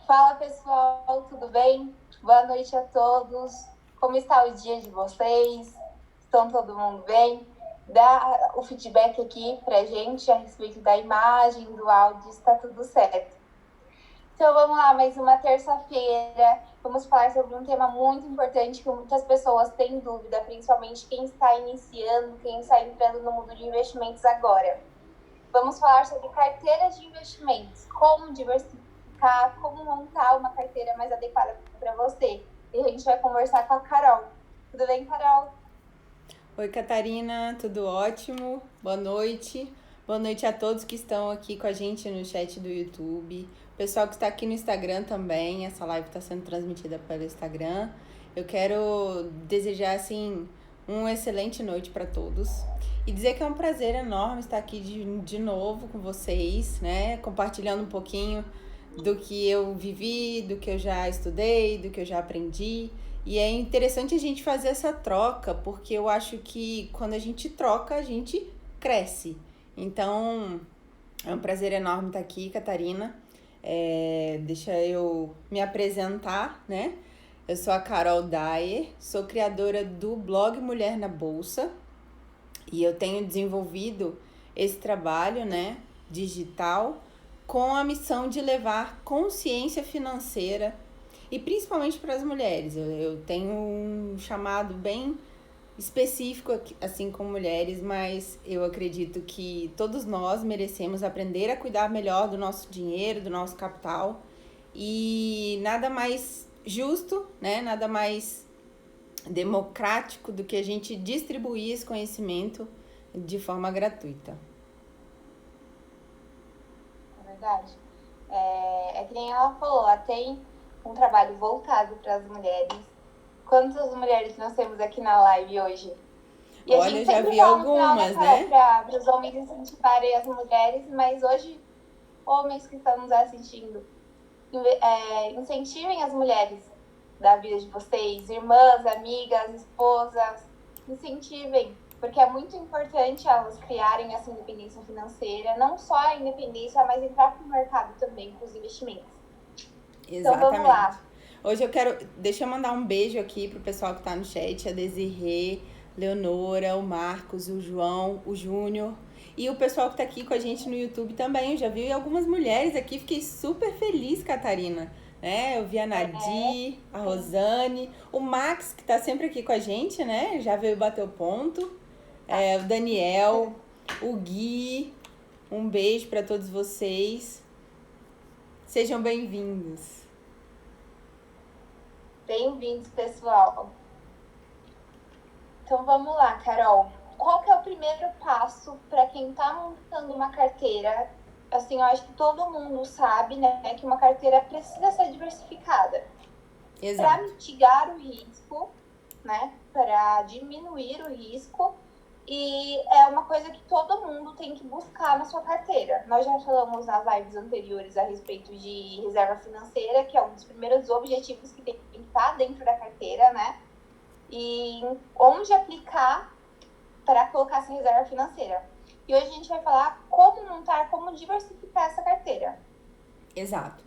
Fala pessoal, tudo bem? Boa noite a todos. Como está o dia de vocês? Estão todo mundo bem? Dá o feedback aqui pra gente a respeito da imagem, do áudio, está tudo certo. Então vamos lá, mais uma terça-feira. Vamos falar sobre um tema muito importante que muitas pessoas têm dúvida, principalmente quem está iniciando, quem está entrando no mundo de investimentos agora. Vamos falar sobre carteiras de investimentos, como diversificar, como montar uma carteira mais adequada para você. E a gente vai conversar com a Carol. Tudo bem, Carol? Oi, Catarina, tudo ótimo? Boa noite. Boa noite a todos que estão aqui com a gente no chat do YouTube. O pessoal que está aqui no Instagram também. Essa live está sendo transmitida pelo Instagram. Eu quero desejar, assim, uma excelente noite para todos. E dizer que é um prazer enorme estar aqui de novo com vocês, né? Compartilhando um pouquinho do que eu vivi, do que eu já estudei, do que eu já aprendi. E é interessante a gente fazer essa troca, porque eu acho que quando a gente troca, a gente cresce. Então, é um prazer enorme estar aqui, Catarina. Deixa eu me apresentar, né? Eu sou a Carol Dyer, sou criadora do blog Mulher na Bolsa e eu tenho desenvolvido esse trabalho, né, digital com a missão de levar consciência financeira e principalmente para as mulheres. Eu tenho um chamado bem específico, assim, com mulheres, mas eu acredito que todos nós merecemos aprender a cuidar melhor do nosso dinheiro, do nosso capital. E nada mais justo, né? Nada mais democrático do que a gente distribuir esse conhecimento de forma gratuita. É verdade. É que nem ela falou, ela tem um trabalho voltado para as mulheres. Quantas mulheres nós temos aqui na live hoje? E olha, a gente já vi algumas, né? Para os homens incentivarem as mulheres, mas hoje, homens que estão nos assistindo, incentivem as mulheres da vida de vocês, irmãs, amigas, esposas, incentivem, porque é muito importante elas criarem essa independência financeira, não só a independência, mas entrar para o mercado também, para os investimentos. Exatamente. Então vamos lá. Hoje deixa eu mandar um beijo aqui pro pessoal que tá no chat, a Desirê, Leonora, o Marcos, o João, o Júnior e o pessoal que tá aqui com a gente no YouTube também. Eu já vi algumas mulheres aqui, fiquei super feliz, Catarina. Eu vi a Nadir, a Rosane, o Max, que tá sempre aqui com a gente, né? Já veio bater o ponto. O Daniel, o Gui. Um beijo para todos vocês. Sejam bem-vindos. Bem-vindos, pessoal. Então vamos lá, Carol. Qual que é o primeiro passo para quem está montando uma carteira? Assim, eu acho que todo mundo sabe, né, que uma carteira precisa ser diversificada. Para mitigar o risco, né, para diminuir o risco, e é uma coisa que todo mundo tem que buscar na sua carteira. Nós já falamos nas lives anteriores a respeito de reserva financeira, que é um dos primeiros objetivos que tem que estar dentro da carteira, né? E onde aplicar para colocar essa reserva financeira. E hoje a gente vai falar como montar, como diversificar essa carteira. Exato.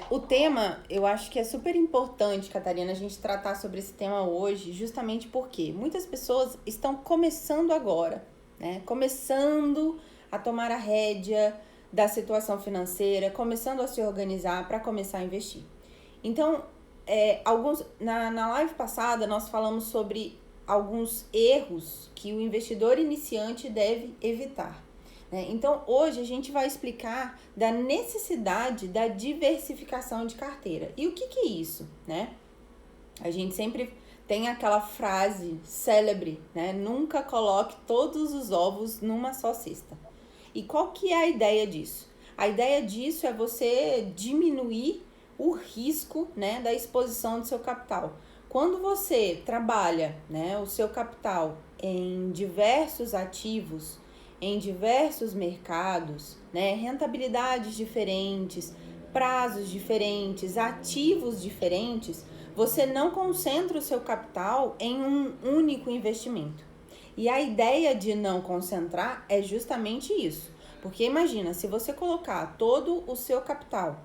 O tema, eu acho que é super importante, Catarina, a gente tratar sobre esse tema hoje, justamente porque muitas pessoas estão começando agora, né? Começando a tomar a rédea da situação financeira, começando a se organizar para começar a investir. Então, na live passada, nós falamos sobre alguns erros que o investidor iniciante deve evitar. Então, hoje a gente vai explicar da necessidade da diversificação de carteira. E o que é isso, né? A gente sempre tem aquela frase célebre, né? Nunca coloque todos os ovos numa só cesta. E qual que é a ideia disso? A ideia disso é você diminuir o risco, né, da exposição do seu capital. Quando você trabalha, né, o seu capital em diversos ativos, em diversos mercados, né, rentabilidades diferentes, prazos diferentes, ativos diferentes, você não concentra o seu capital em um único investimento. E a ideia de não concentrar é justamente isso. Porque imagina, se você colocar todo o seu capital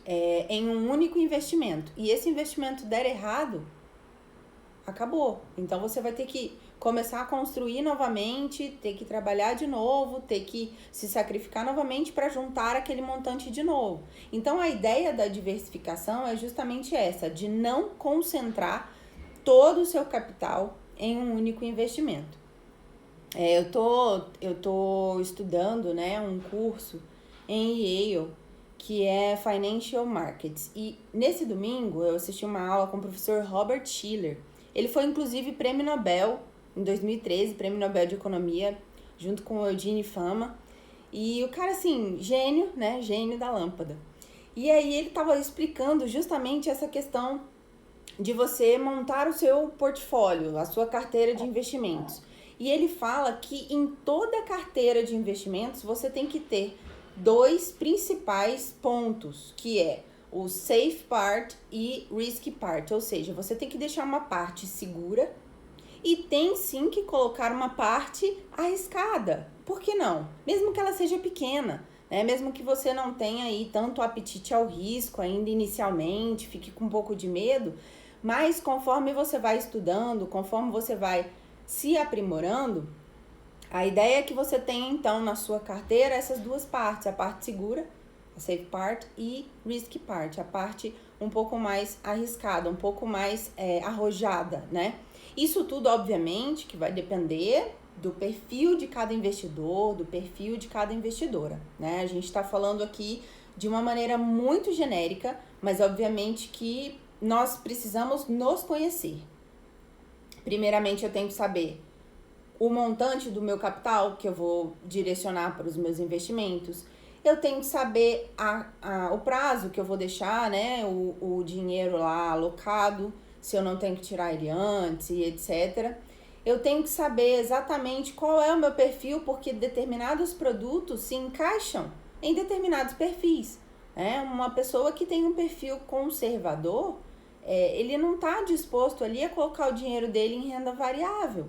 em um único investimento, e esse investimento der errado, acabou. Então você vai ter que começar a construir novamente, ter que trabalhar de novo, ter que se sacrificar novamente para juntar aquele montante de novo. Então a ideia da diversificação é justamente essa, de não concentrar todo o seu capital em um único investimento. Eu tô estudando, né, um curso em Yale, que é Financial Markets. E nesse domingo eu assisti uma aula com o professor Robert Shiller. Ele foi inclusive prêmio Nobel em 2013, prêmio Nobel de Economia, junto com o Eugene Fama. E o cara, assim, gênio, né? Gênio da lâmpada. E aí ele estava explicando justamente essa questão de você montar o seu portfólio, a sua carteira de investimentos. E ele fala que em toda carteira de investimentos você tem que ter 2 principais pontos, que é o safe part e risky part, ou seja, você tem que deixar uma parte segura e tem sim que colocar uma parte arriscada. Por que não? Mesmo que ela seja pequena, né? Mesmo que você não tenha aí tanto apetite ao risco ainda inicialmente, fique com um pouco de medo, mas conforme você vai estudando, conforme você vai se aprimorando, a ideia é que você tenha então na sua carteira essas 2 partes, a parte segura, a safe part, e risky part, a parte um pouco mais arriscada, um pouco mais arrojada, né? Isso tudo, obviamente, que vai depender do perfil de cada investidor, do perfil de cada investidora, né? A gente está falando aqui de uma maneira muito genérica, mas obviamente que nós precisamos nos conhecer. Primeiramente, eu tenho que saber o montante do meu capital que eu vou direcionar para os meus investimentos. Eu tenho que saber o prazo que eu vou deixar, né, o dinheiro lá alocado, se eu não tenho que tirar ele antes e etc. Eu tenho que saber exatamente qual é o meu perfil, porque determinados produtos se encaixam em determinados perfis, né? Uma pessoa que tem um perfil conservador, ele não está disposto ali a colocar o dinheiro dele em renda variável.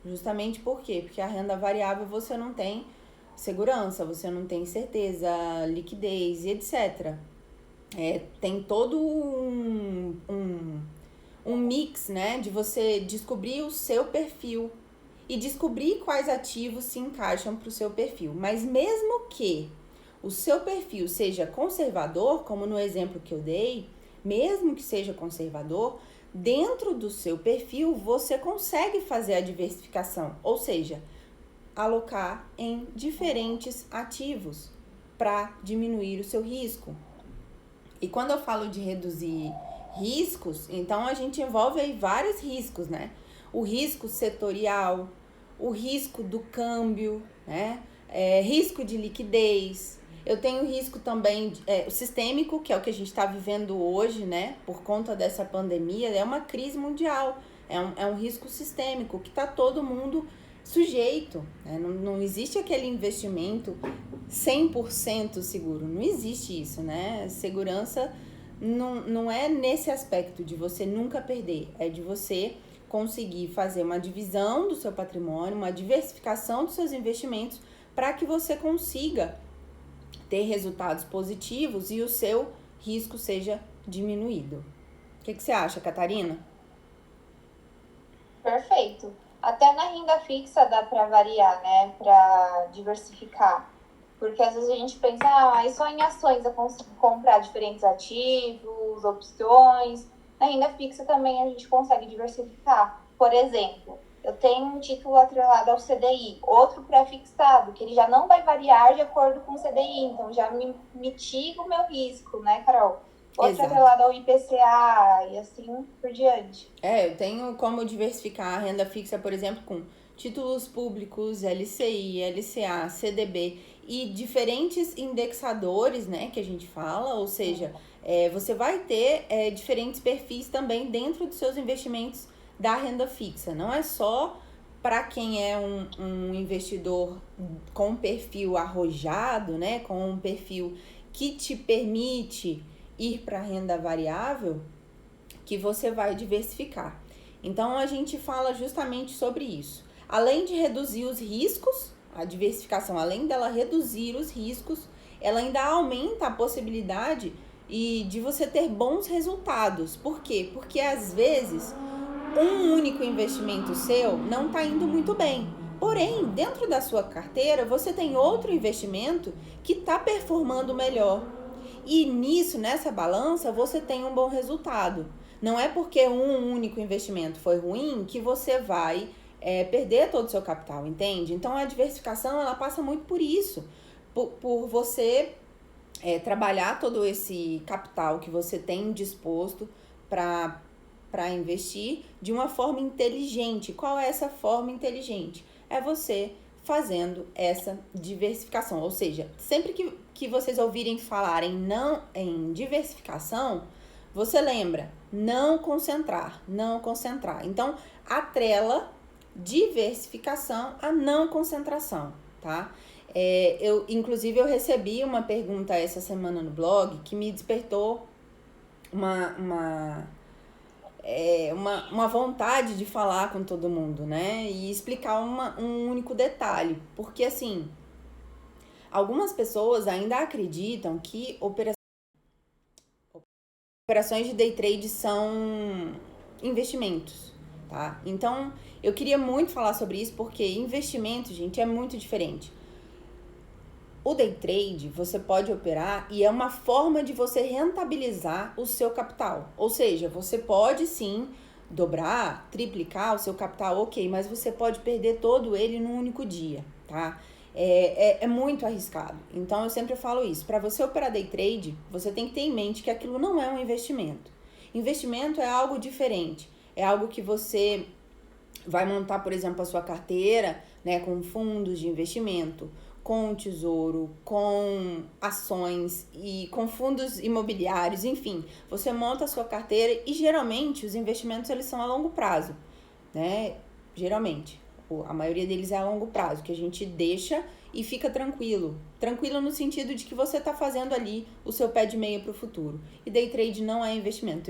Justamente por quê? Porque a renda variável você não tem segurança, você não tem certeza, liquidez e etc. Tem todo um mix, né, de você descobrir o seu perfil e descobrir quais ativos se encaixam para o seu perfil. Mas mesmo que o seu perfil seja conservador, como no exemplo que eu dei, mesmo que seja conservador, dentro do seu perfil você consegue fazer a diversificação, ou seja, alocar em diferentes ativos para diminuir o seu risco. E quando eu falo de reduzir riscos, então a gente envolve aí vários riscos, né? O risco setorial, o risco do câmbio, né? Risco de liquidez. Eu tenho risco também sistêmico, que é o que a gente está vivendo hoje, né? Por conta dessa pandemia, é uma crise mundial, é um risco sistêmico que está todo mundo sujeito, né? Não existe aquele investimento 100% seguro, não existe isso, né? Segurança não é nesse aspecto de você nunca perder, é de você conseguir fazer uma divisão do seu patrimônio, uma diversificação dos seus investimentos para que você consiga ter resultados positivos e o seu risco seja diminuído. O que você acha, Catarina? Perfeito. Até na renda fixa dá para variar, né? Para diversificar. Porque às vezes a gente pensa, mas só em ações eu consigo comprar diferentes ativos, opções. Na renda fixa também a gente consegue diversificar. Por exemplo, eu tenho um título atrelado ao CDI, outro pré-fixado, que ele já não vai variar de acordo com o CDI, então já mitiga o meu risco, né, Carol? Outro atrelado ao IPCA e assim por diante. Eu tenho como diversificar a renda fixa, por exemplo, com títulos públicos, LCI, LCA, CDB e diferentes indexadores, né, que a gente fala, ou seja, você vai ter diferentes perfis também dentro dos seus investimentos da renda fixa. Não é só para quem é um investidor com perfil arrojado, né, com um perfil que te permite ir para a renda variável, que você vai diversificar. Então, a gente fala justamente sobre isso. Além de reduzir os riscos, a diversificação, além dela reduzir os riscos, ela ainda aumenta a possibilidade e de você ter bons resultados. Por quê? Porque às vezes um único investimento seu não está indo muito bem. Porém, dentro da sua carteira, você tem outro investimento que está performando melhor. E nessa balança, você tem um bom resultado. Não é porque um único investimento foi ruim que você vai perder todo o seu capital, entende? Então, a diversificação, ela passa muito por isso. Por você trabalhar todo esse capital que você tem disposto para investir de uma forma inteligente. Qual é essa forma inteligente? É você fazendo essa diversificação. Ou seja, sempre que vocês ouvirem falarem não em diversificação, você lembra, não concentrar. Então, atrela diversificação a não concentração, tá? Inclusive, eu recebi uma pergunta essa semana no blog que me despertou uma vontade de falar com todo mundo, né? E explicar um único detalhe. Porque, assim, algumas pessoas ainda acreditam que operações de day trade são investimentos, tá? Então, eu queria muito falar sobre isso porque investimento, gente, é muito diferente. O day trade você pode operar e é uma forma de você rentabilizar o seu capital. Ou seja, você pode sim dobrar, triplicar o seu capital, ok, mas você pode perder todo ele num único dia, tá? É muito arriscado. Então eu sempre falo isso. Para você operar day trade, você tem que ter em mente que aquilo não é um investimento. Investimento é algo diferente. É algo que você vai montar, por exemplo, a sua carteira, né, com fundos de investimento, com tesouro, com ações e com fundos imobiliários, enfim, você monta a sua carteira e geralmente os investimentos eles são a longo prazo, né? Geralmente, a maioria deles é a longo prazo, que a gente deixa e fica tranquilo no sentido de que você está fazendo ali o seu pé de meia para o futuro. E day trade não é investimento.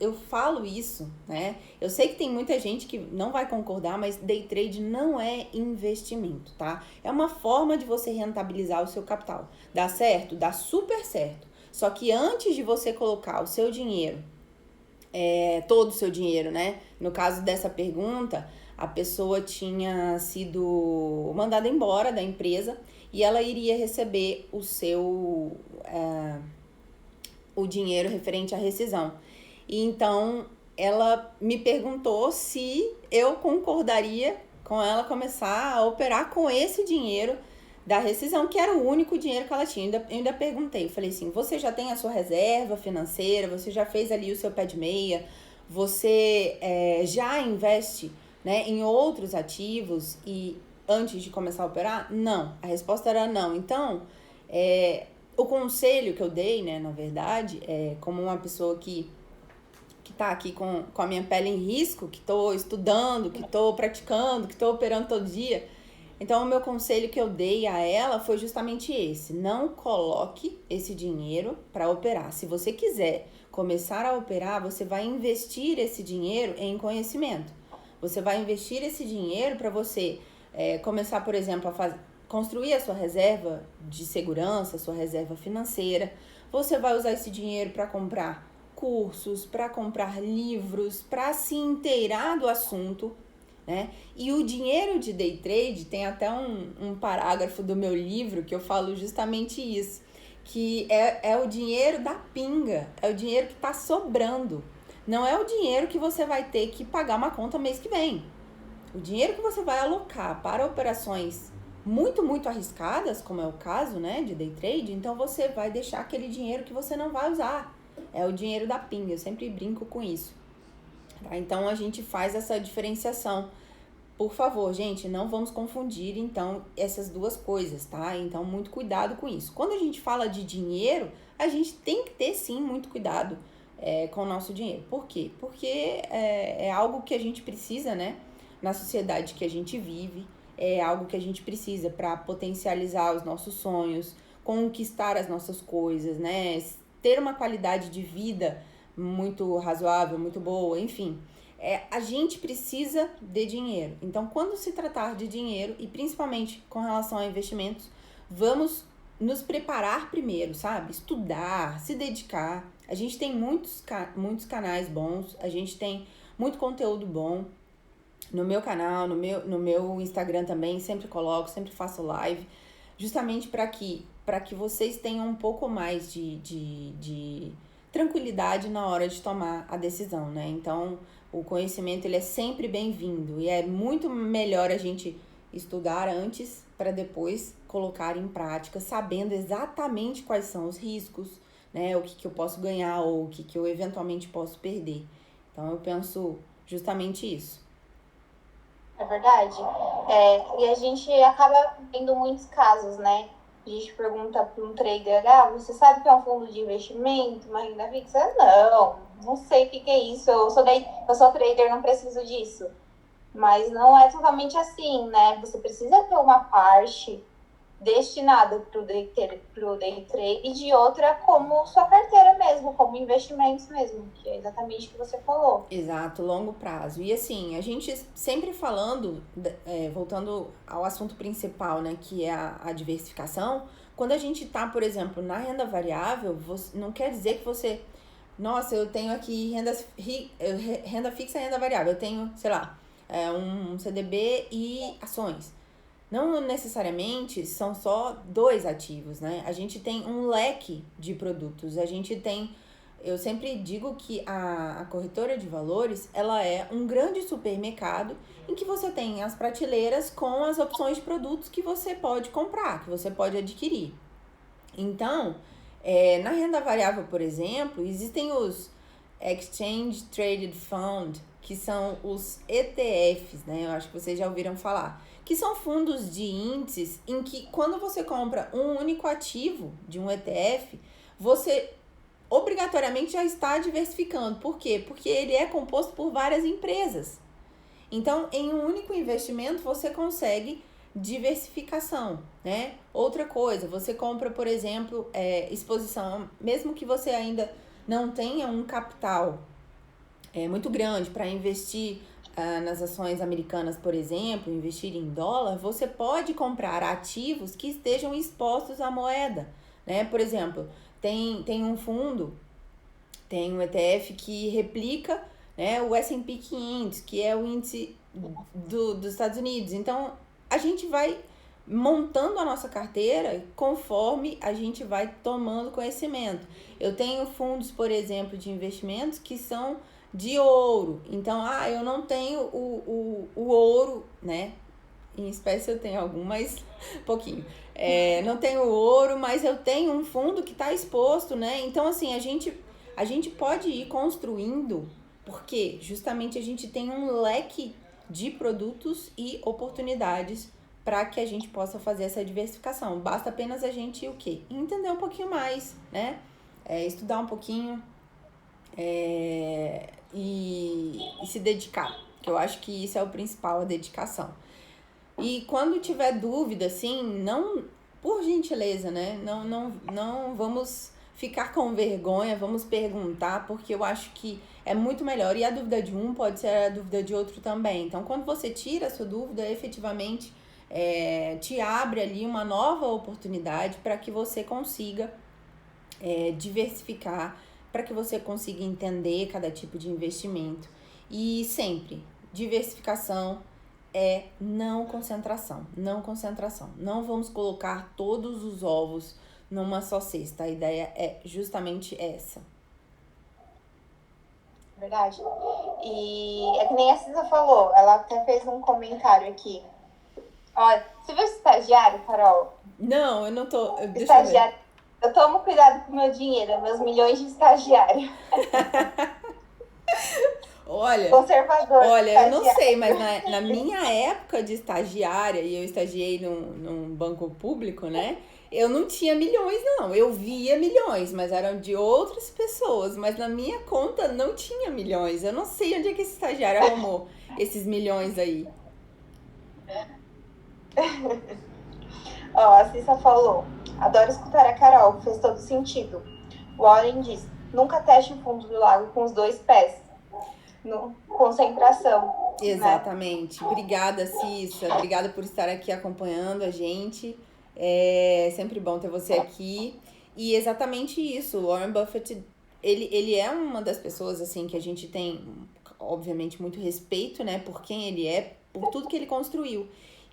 Eu falo isso, né? Eu sei que tem muita gente que não vai concordar, mas day trade não é investimento, tá? É uma forma de você rentabilizar o seu capital. Dá certo? Dá super certo. Só que antes de você colocar o seu dinheiro, todo o seu dinheiro, né? No caso dessa pergunta, a pessoa tinha sido mandada embora da empresa e ela iria receber o dinheiro referente à rescisão. E então, ela me perguntou se eu concordaria com ela começar a operar com esse dinheiro da rescisão, que era o único dinheiro que ela tinha. Eu ainda perguntei, eu falei assim, você já tem a sua reserva financeira, você já fez ali o seu pé de meia, você já investe, né, em outros ativos e antes de começar a operar? Não, a resposta era não. Então, o conselho que eu dei, né, na verdade, como uma pessoa que tá aqui com a minha pele em risco, que tô estudando, que tô praticando, que tô operando todo dia, então o meu conselho que eu dei a ela foi justamente esse: não coloque esse dinheiro para operar. Se você quiser começar a operar, você vai investir esse dinheiro em conhecimento. Você vai investir esse dinheiro para você começar, por exemplo, a construir a sua reserva de segurança, sua reserva financeira. Você vai usar esse dinheiro para comprar cursos, para comprar livros, para se inteirar do assunto, né? E o dinheiro de day trade, tem até um parágrafo do meu livro que eu falo justamente isso, que é o dinheiro da pinga, é o dinheiro que está sobrando. Não é o dinheiro que você vai ter que pagar uma conta mês que vem. O dinheiro que você vai alocar para operações muito, muito arriscadas, como é o caso, né, de day trade, então você vai deixar aquele dinheiro que você não vai usar. É o dinheiro da pinga, eu sempre brinco com isso. Tá? Então a gente faz essa diferenciação. Por favor, gente, não vamos confundir, então, essas duas coisas, tá? Então, muito cuidado com isso. Quando a gente fala de dinheiro, a gente tem que ter, sim, muito cuidado com o nosso dinheiro. Por quê? Porque é algo que a gente precisa, né? Na sociedade que a gente vive, é algo que a gente precisa para potencializar os nossos sonhos, conquistar as nossas coisas, né? Ter uma qualidade de vida muito razoável, muito boa, enfim. A gente precisa de dinheiro. Então, quando se tratar de dinheiro, e principalmente com relação a investimentos, vamos nos preparar primeiro, sabe? Estudar, se dedicar. A gente tem muitos canais bons, a gente tem muito conteúdo bom. No meu canal, no meu Instagram também, sempre coloco, sempre faço live, justamente para que vocês tenham um pouco mais de tranquilidade na hora de tomar a decisão, né? Então, o conhecimento, ele é sempre bem-vindo e é muito melhor a gente estudar antes para depois colocar em prática, sabendo exatamente quais são os riscos, né? O que eu posso ganhar ou o que eu eventualmente posso perder. Então, eu penso justamente isso. É verdade. E a gente acaba vendo muitos casos, né? A gente pergunta para um trader, você sabe o que é um fundo de investimento, uma renda fixa? Não sei o que é isso. Eu sou trader, não preciso disso. Mas não é totalmente assim, né? Você precisa ter uma parte destinada para o day trade e de outra como sua carteira mesmo, como investimentos mesmo, que é exatamente o que você falou. Exato, longo prazo. E assim, a gente sempre falando, voltando ao assunto principal, né, que é a diversificação, quando a gente tá, por exemplo, na renda variável, não quer dizer que você, nossa, eu tenho aqui renda fixa e renda variável, eu tenho, sei lá, um CDB e ações. Não necessariamente são só 2 ativos, né? A gente tem um leque de produtos. Eu sempre digo que a corretora de valores, ela é um grande supermercado em que você tem as prateleiras com as opções de produtos que você pode comprar, que você pode adquirir. Então, na renda variável, por exemplo, existem os Exchange Traded Fund, que são os ETFs, né? Eu acho que vocês já ouviram falar. Que são fundos de índices em que, quando você compra um único ativo de um ETF, você obrigatoriamente já está diversificando. Por quê? Porque ele é composto por várias empresas. Então, em um único investimento, você consegue diversificação, né? Outra coisa, você compra, por exemplo, exposição, mesmo que você ainda não tenha um capital muito grande para investir nas ações americanas, por exemplo, investir em dólar, você pode comprar ativos que estejam expostos à moeda, né? Por exemplo, tem um fundo, tem um ETF que replica, né, o S&P 500, que é o índice dos Estados Unidos. Então, a gente vai montando a nossa carteira conforme a gente vai tomando conhecimento. Eu tenho fundos, por exemplo, de investimentos que são de ouro. Então, eu não tenho o ouro, né? Em espécie eu tenho algum, mas pouquinho. Não tenho ouro, mas eu tenho um fundo que está exposto, né? Então, assim, a gente pode ir construindo, porque justamente a gente tem um leque de produtos e oportunidades para que a gente possa fazer essa diversificação. Basta apenas a gente o quê? Entender um pouquinho mais, né? Estudar um pouquinho e se dedicar, que eu acho que isso é o principal, a dedicação. E quando tiver dúvida, assim, não, por gentileza, né? Não vamos ficar com vergonha, vamos perguntar, porque eu acho que é muito melhor. E a dúvida de um pode ser a dúvida de outro também. Então, quando você tira a sua dúvida, efetivamente te abre ali uma nova oportunidade para que você consiga diversificar, para que você consiga entender cada tipo de investimento. E sempre, diversificação não concentração. Não vamos colocar todos os ovos numa só cesta. A ideia é justamente essa. Verdade. E é que nem a Cisa falou, ela até fez um comentário aqui. Olha, você viu esse estagiário, Carol? Não, eu não tô. Estagiário. Eu tomo cuidado com o meu dinheiro, meus milhões de estagiário. Olha, conservador. Eu não sei, mas na minha época de estagiária, e eu estagiei num banco público, né? Eu não tinha milhões, não. Eu via milhões, mas eram de outras pessoas. Mas na minha conta não tinha milhões. Eu não sei onde é que esse estagiário arrumou esses milhões aí. A Cissa falou, adoro escutar a Carol, fez todo sentido. O Warren diz, nunca teste o fundo do lago com os 2 pés. Concentração. Exatamente. Né? Obrigada, Cissa. Obrigada por estar aqui acompanhando a gente. É sempre bom ter você aqui. E exatamente isso, o Warren Buffett, ele é uma das pessoas, assim, que a gente tem, obviamente, muito respeito, né, por quem ele é, por tudo que ele construiu.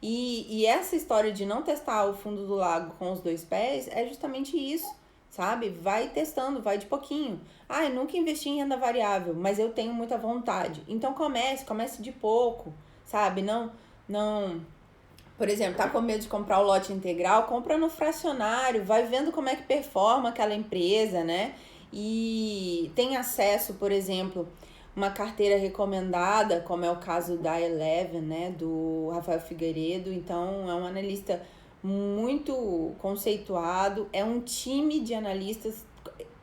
E essa história de não testar o fundo do lago com os dois pés é justamente isso, sabe? Vai testando, vai de pouquinho. Ah, eu nunca investi em renda variável, mas eu tenho muita vontade. Então comece de pouco, sabe? Não, por exemplo, tá com medo de comprar o lote integral, compra no fracionário, vai vendo como é que performa aquela empresa, né? E tem acesso, por exemplo, uma carteira recomendada, como é o caso da Eleven, né, do Rafael Figueiredo. Então, é um analista muito conceituado, é um time de analistas,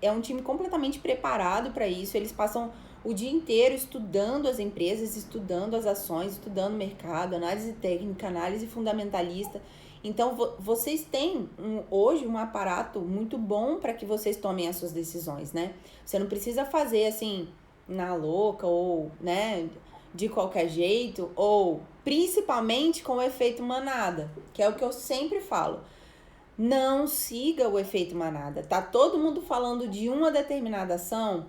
é um time completamente preparado para isso. Eles passam o dia inteiro estudando as empresas, estudando as ações, estudando o mercado, análise técnica, análise fundamentalista. Então, vocês têm hoje um aparato muito bom para que vocês tomem as suas decisões, né? Você não precisa fazer assim na louca ou, né, de qualquer jeito, ou principalmente com o efeito manada, que é o que eu sempre falo. Não siga o efeito manada. Tá todo mundo falando de uma determinada ação?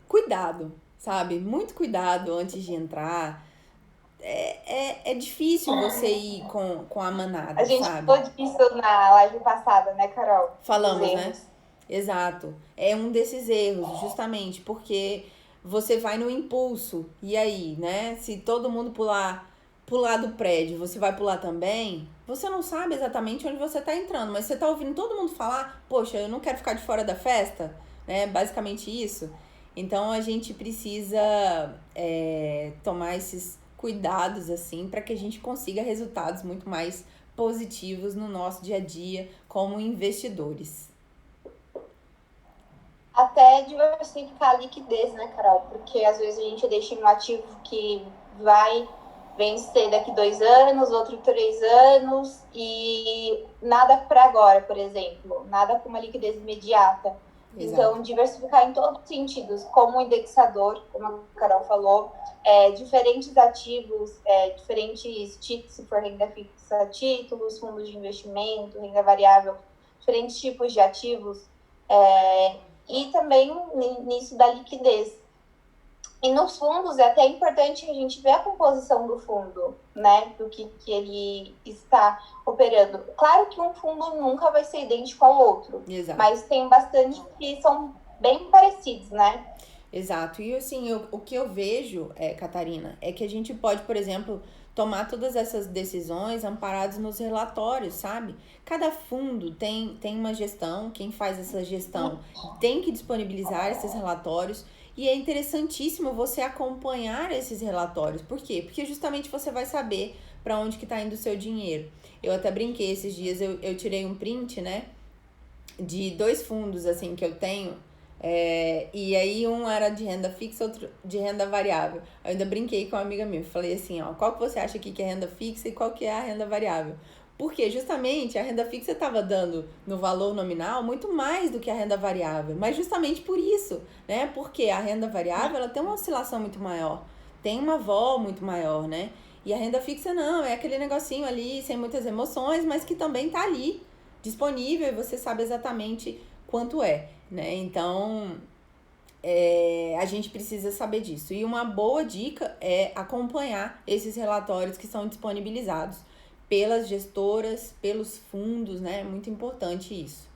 Cuidado, sabe? Muito cuidado antes de entrar. É difícil você ir com a A manada, gente sabe? falou disso na live passada, né, Carol? Dos Falamos, né? erros. Exato. É um desses erros, justamente porque você vai no impulso. E aí, né? Se todo mundo pular do prédio, você vai pular também? Você não sabe exatamente onde você tá entrando, mas você tá ouvindo todo mundo falar, poxa, eu não quero ficar de fora da festa, né? Basicamente isso. Então a gente precisa tomar esses cuidados assim para que a gente consiga resultados muito mais positivos no nosso dia a dia como investidores. Até diversificar a liquidez, né, Carol? Porque às vezes a gente deixa um ativo que vai vencer daqui 2 anos, outro 3 anos, e nada para agora, por exemplo. Nada com uma liquidez imediata. Exato. Então, diversificar em todos os sentidos, como indexador, como a Carol falou, diferentes ativos, diferentes títulos, se for renda fixa, títulos, fundos de investimento, renda variável, diferentes tipos de ativos, e também nisso da liquidez. E nos fundos é até importante a gente ver a composição do fundo, né? Do que ele está operando. Claro que um fundo nunca vai ser idêntico ao outro. Exato. Mas tem bastante que são bem parecidos, né? Exato. E assim, o que eu vejo, Catarina, é que a gente pode, por exemplo, tomar todas essas decisões amparados nos relatórios, sabe? Cada fundo tem uma gestão, quem faz essa gestão tem que disponibilizar esses relatórios. E é interessantíssimo você acompanhar esses relatórios. Por quê? Porque justamente você vai saber para onde que está indo o seu dinheiro. Eu até brinquei esses dias, eu tirei um print, né? De 2 fundos, assim, que eu tenho. E aí um era de renda fixa, outro de renda variável. Eu ainda brinquei com uma amiga minha. Falei assim, ó, qual que você acha aqui que é renda fixa e qual que é a renda variável? Porque justamente a renda fixa estava dando no valor nominal muito mais do que a renda variável. Mas justamente por isso, né? Porque a renda variável ela tem uma oscilação muito maior. Tem uma vol muito maior, né? E a renda fixa não, é aquele negocinho ali sem muitas emoções, mas que também tá ali disponível e você sabe exatamente quanto é, né? Então, a gente precisa saber disso. E uma boa dica é acompanhar esses relatórios que são disponibilizados pelas gestoras, pelos fundos, né? É muito importante isso.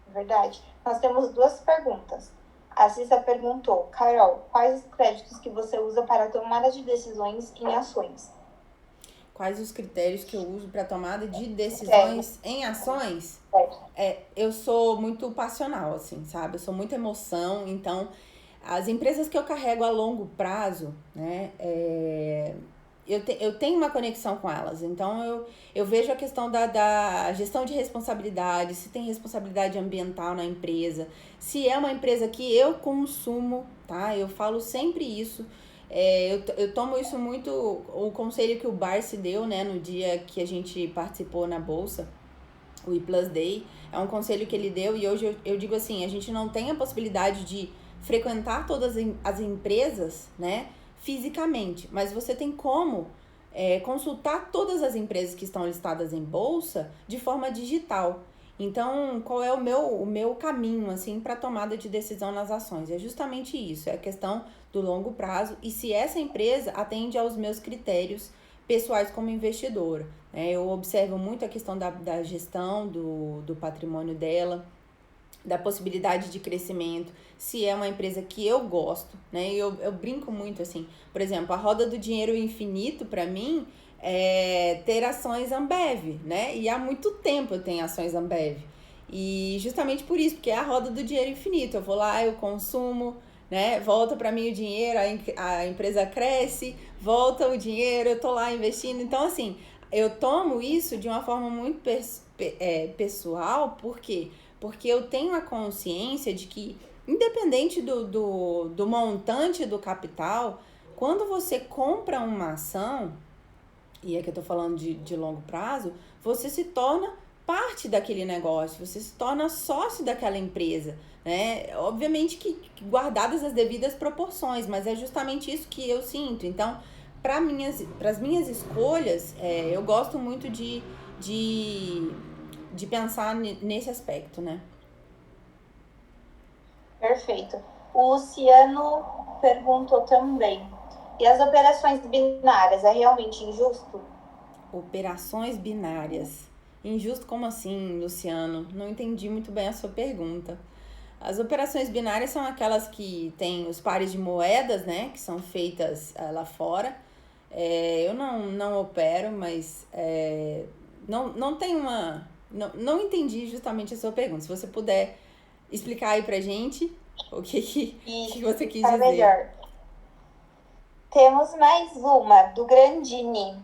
Verdade. Nós temos 2 perguntas. A Cissa perguntou, Carol, quais os créditos que você usa para tomada de decisões em ações? Quais os critérios que eu uso para tomada de decisões em ações? Eu sou muito passional, assim, sabe? Eu sou muita emoção, então as empresas que eu carrego a longo prazo, né? Eu tenho uma conexão com elas, então eu vejo a questão da gestão de responsabilidade, se tem responsabilidade ambiental na empresa, se é uma empresa que eu consumo, tá? Eu falo sempre isso. Eu tomo isso muito, o conselho que o Barsi deu, né, no dia que a gente participou na Bolsa, o E-Plus Day, é um conselho que ele deu e hoje eu digo assim, a gente não tem a possibilidade de frequentar todas as empresas, né, fisicamente, mas você tem como consultar todas as empresas que estão listadas em bolsa de forma digital. Então, qual é o meu caminho, assim, para tomada de decisão nas ações? É justamente isso, é a questão do longo prazo e se essa empresa atende aos meus critérios pessoais como investidora. Eu observo muito a questão da gestão do patrimônio dela, da possibilidade de crescimento, se é uma empresa que eu gosto, né? Eu brinco muito assim, por exemplo, a roda do dinheiro infinito para mim é ter ações Ambev, né? E há muito tempo eu tenho ações Ambev. E justamente por isso, porque é a roda do dinheiro infinito. Eu vou lá, eu consumo, né? Volta para mim o dinheiro, a empresa cresce, volta o dinheiro, eu tô lá investindo. Então, assim, eu tomo isso de uma forma muito pessoal, porque eu tenho a consciência de que, independente do montante do capital, quando você compra uma ação, e aqui eu tô falando de longo prazo, você se torna parte daquele negócio, você se torna sócio daquela empresa, né? Obviamente que guardadas as devidas proporções, mas é justamente isso que eu sinto. Então, para as minhas escolhas, eu gosto muito de pensar nesse aspecto, né? Perfeito. O Luciano perguntou também. E as operações binárias é realmente injusto? Operações binárias. Injusto como assim, Luciano? Não entendi muito bem a sua pergunta. As operações binárias são aquelas que têm os pares de moedas, né? Que são feitas lá fora. Eu não opero, mas não tem uma... Não entendi justamente a sua pergunta. Se você puder explicar aí pra gente o que você quis dizer. Melhor. Temos mais uma, do Grandini.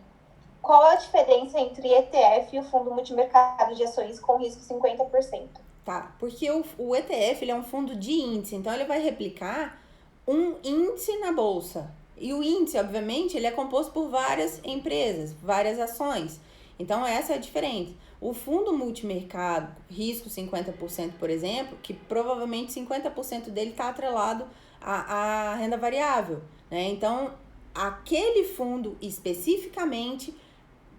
Qual a diferença entre ETF e o fundo multimercado de ações com risco 50%? Tá, porque o ETF ele é um fundo de índice, então ele vai replicar um índice na bolsa. E o índice, obviamente, ele é composto por várias empresas, várias ações. Então, essa é a diferença. O fundo multimercado, risco 50%, por exemplo, que provavelmente 50% dele está atrelado à renda variável, né? Então, aquele fundo especificamente,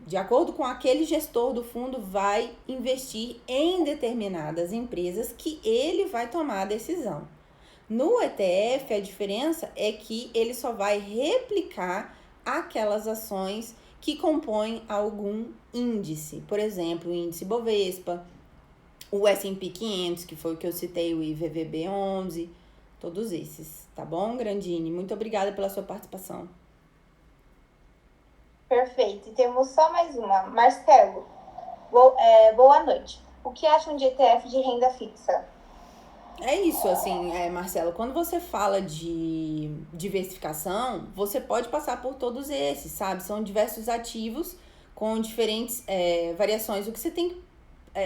de acordo com aquele gestor do fundo, vai investir em determinadas empresas que ele vai tomar a decisão. No ETF, a diferença é que ele só vai replicar aquelas ações que compõem algum índice. Por exemplo, o índice Bovespa, o S&P 500, que foi o que eu citei, o IVVB11, todos esses. Tá bom, Grandini? Muito obrigada pela sua participação. Perfeito. E temos só mais uma. Marcelo, boa noite. O que acham de ETF de renda fixa? É isso, assim, Marcelo, quando você fala de diversificação, você pode passar por todos esses, sabe? São diversos ativos com diferentes variações. O que você tem que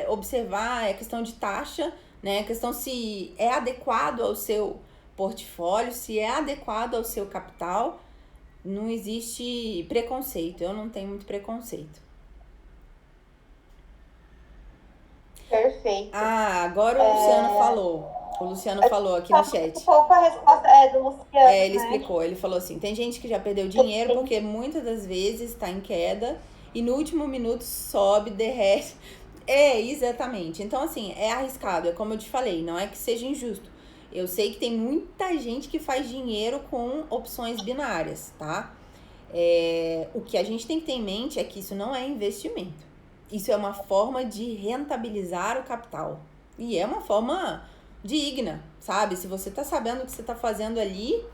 observar é a questão de taxa, né? A questão se é adequado ao seu portfólio, se é adequado ao seu capital. Não existe preconceito, eu não tenho muito preconceito. Perfeito. Agora o Luciano falou. O Luciano falou aqui no chat. Um pouco a resposta do Luciano. Ele explicou, ele falou assim, tem gente que já perdeu dinheiro porque muitas das vezes está em queda e no último minuto sobe, derrete. Exatamente. Então, assim, é arriscado, é como eu te falei, não é que seja injusto. Eu sei que tem muita gente que faz dinheiro com opções binárias, tá? O que a gente tem que ter em mente é que isso não é investimento. Isso é uma forma de rentabilizar o capital. E é uma forma digna, sabe? Se você tá sabendo o que você tá fazendo ali,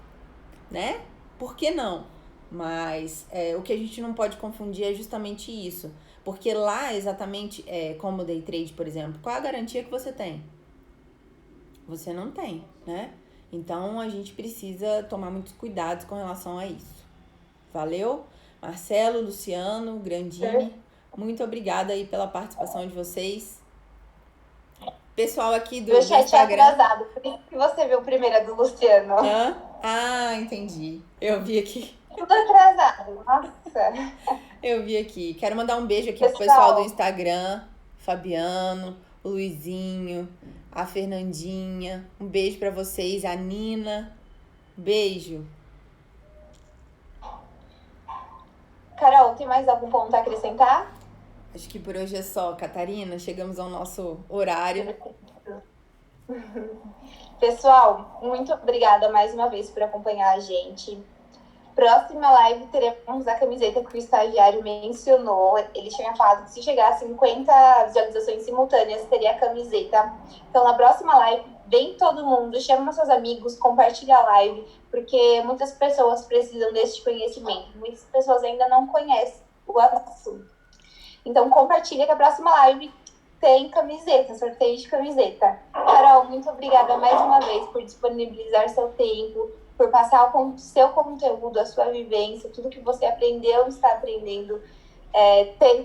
né? Por que não? Mas o que a gente não pode confundir é justamente isso. Porque lá, exatamente, como o day trade, por exemplo, qual é a garantia que você tem? Você não tem, né? Então, a gente precisa tomar muitos cuidados com relação a isso. Valeu? Marcelo, Luciano, Grandini, muito obrigada aí pela participação de vocês. Pessoal aqui do chat Instagram. Atrasado, por isso que você viu primeiro a do Luciano. Entendi. Eu vi aqui. Tudo atrasado, nossa. Eu vi aqui. Quero mandar um beijo aqui pro pessoal do Instagram, Fabiano, o Luizinho, a Fernandinha. Um beijo pra vocês, a Nina. Beijo. Carol, tem mais algum ponto a acrescentar? Acho que por hoje é só, Catarina. Chegamos ao nosso horário. Pessoal, muito obrigada mais uma vez por acompanhar a gente. Próxima live teremos a camiseta que o estagiário mencionou. Ele tinha falado que se chegar a 50 visualizações simultâneas, teria a camiseta. Então, na próxima live, vem todo mundo, chama seus amigos, compartilha a live, porque muitas pessoas precisam desse conhecimento. Muitas pessoas ainda não conhecem o assunto. Então, compartilha que a próxima live tem camiseta, sorteio de camiseta. Carol, muito obrigada mais uma vez por disponibilizar seu tempo, por passar o seu conteúdo, a sua vivência, tudo que você aprendeu e está aprendendo.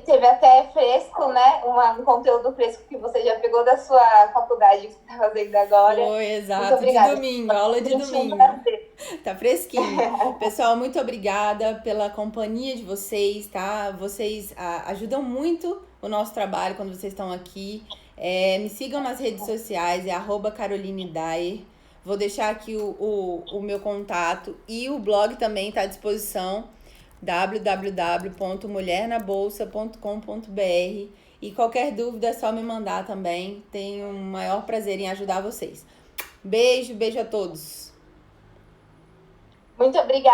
Teve até fresco, né? Um conteúdo fresco que você já pegou da sua faculdade que você está fazendo agora. Foi, exato, de domingo, aula de domingo. Tá fresquinho. Pessoal, muito obrigada pela companhia de vocês, tá? Vocês ajudam muito o nosso trabalho quando vocês estão aqui. Me sigam nas redes sociais, @Caroline Dayer. Vou deixar aqui o meu contato e o blog também está à disposição, www.mulhernabolsa.com.br, e qualquer dúvida é só me mandar também. Tenho o maior prazer em ajudar vocês. Beijo a todos. Muito obrigada.